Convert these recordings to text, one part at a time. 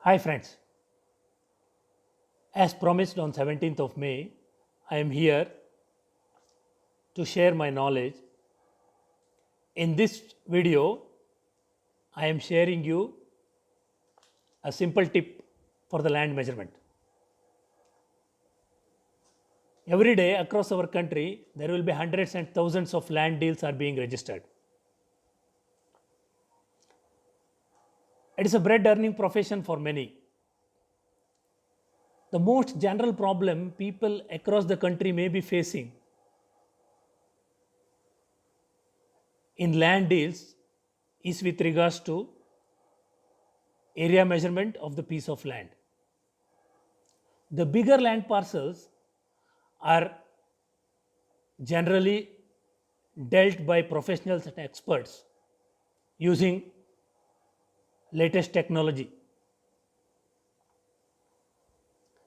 Hi friends, as promised on 17th of May, I am here to share my knowledge. In this video, I am sharing you a simple tip for the land measurement. Every day across our country, there will be hundreds and thousands of land deals are being registered. It is a bread earning profession for many. The most general problem people across the country may be facing in land deals is with regards to area measurement of the piece of land. The bigger land parcels are generally dealt by professionals and experts using latest technology.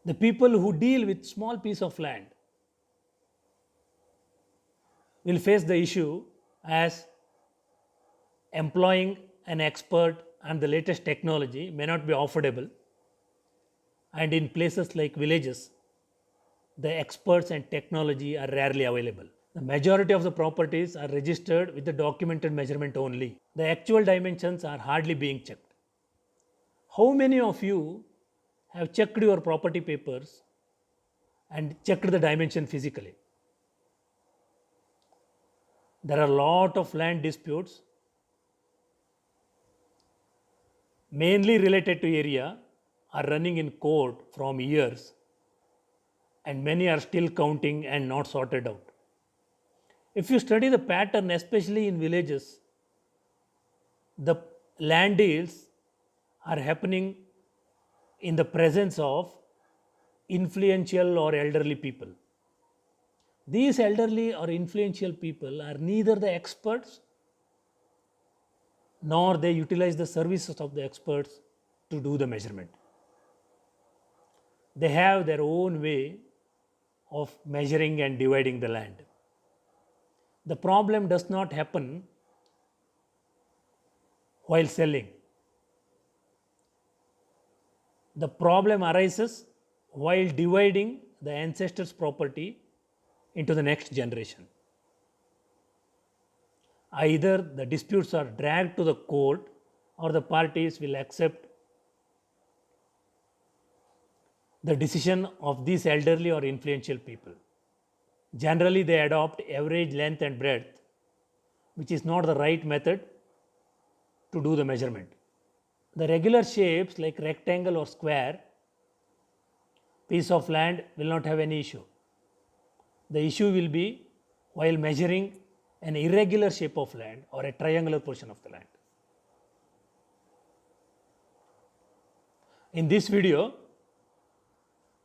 The people who deal with small piece of land will face the issue as employing an expert and the latest technology may not be affordable, and in places like villages the experts and technology are rarely available. The majority of the properties are registered with the documented measurement only. The actual dimensions are hardly being checked. How many of you have checked your property papers and checked the dimension physically? There are a lot of land disputes, mainly related to area, are running in court from years, and many are still counting and not sorted out. If you study the pattern, especially in villages, the land deals are happening in the presence of influential or elderly people. These elderly or influential people are neither the experts nor they utilize the services of the experts to do the measurement. They have their own way of measuring and dividing the land. The problem does not happen while selling. The problem arises while dividing the ancestors' property into the next generation. Either the disputes are dragged to the court or the parties will accept the decision of these elderly or influential people. Generally, they adopt average length and breadth, which is not the right method to do the measurement. The regular shapes like rectangle or square piece of land will not have any issue. The issue will be while measuring an irregular shape of land or a triangular portion of the land. In this video,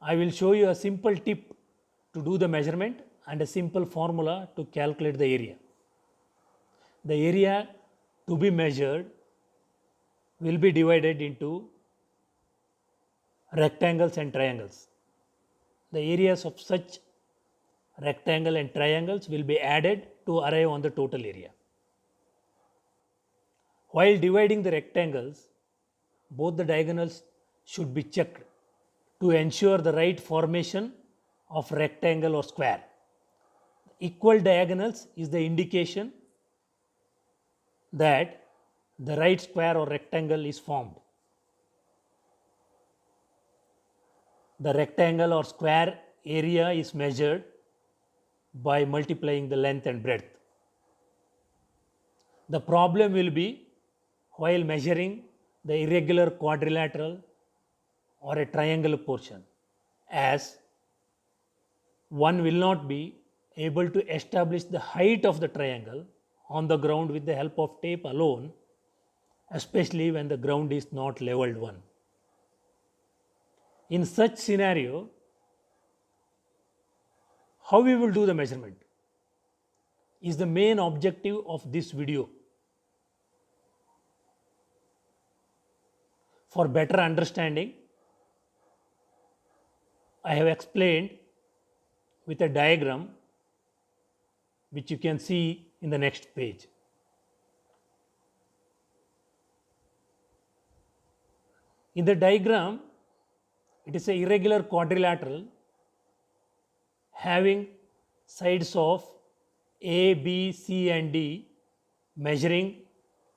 I will show you a simple tip to do the measurement and a simple formula to calculate the area. The area to be measured will be divided into rectangles and triangles. The areas of such rectangle and triangles will be added to arrive on the total area. While dividing the rectangles, both the diagonals should be checked to ensure the right formation of rectangle or square. Equal diagonals is the indication that the right square or rectangle is formed. The rectangle or square area is measured by multiplying the length and breadth. The problem will be while measuring the irregular quadrilateral or a triangular portion, as one will not be able to establish the height of the triangle on the ground with the help of tape alone, especially when the ground is not leveled one. In such scenario, how we will do the measurement is the main objective of this video. For better understanding, I have explained with a diagram which you can see in the next page. In the diagram, it is an irregular quadrilateral having sides of A, B, C and D measuring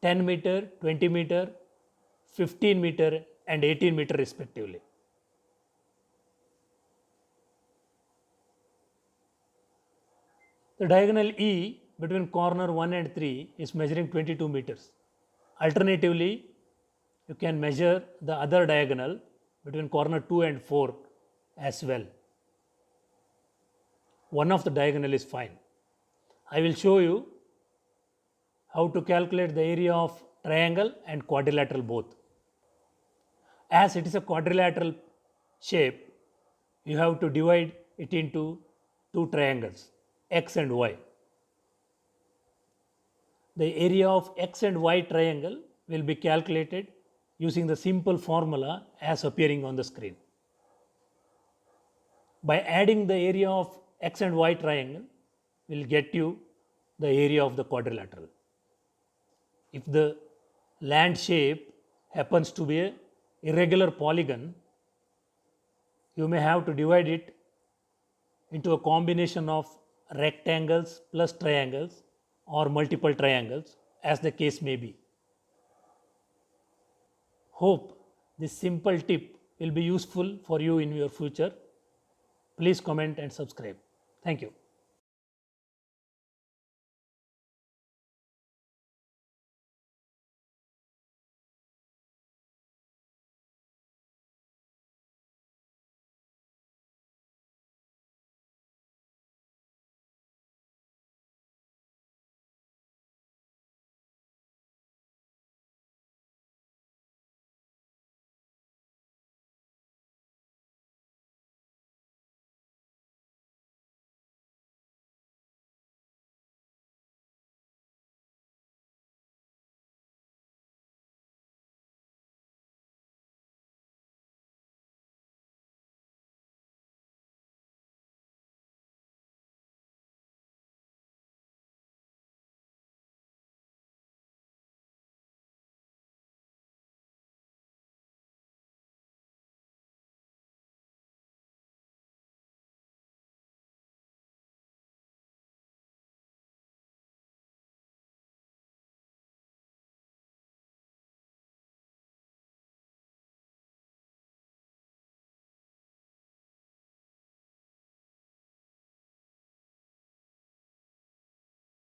10 meter, 20 meter, 15 meter and 18 meter respectively. The diagonal E between corner 1 and 3 is measuring 22 meters. Alternatively, you can measure the other diagonal between corner 2 and 4 as well. One of the diagonal is fine. I will show you how to calculate the area of triangle and quadrilateral both. As it is a quadrilateral shape, you have to divide it into two triangles, X and Y. The area of X and Y triangle will be calculated using the simple formula as appearing on the screen. By adding the area of X and Y triangle will get you the area of the quadrilateral. If the land shape happens to be a irregular polygon, you may have to divide it into a combination of rectangles plus triangles or multiple triangles as the case may be. Hope this simple tip will be useful for you in your future. Please comment and subscribe. Thank you.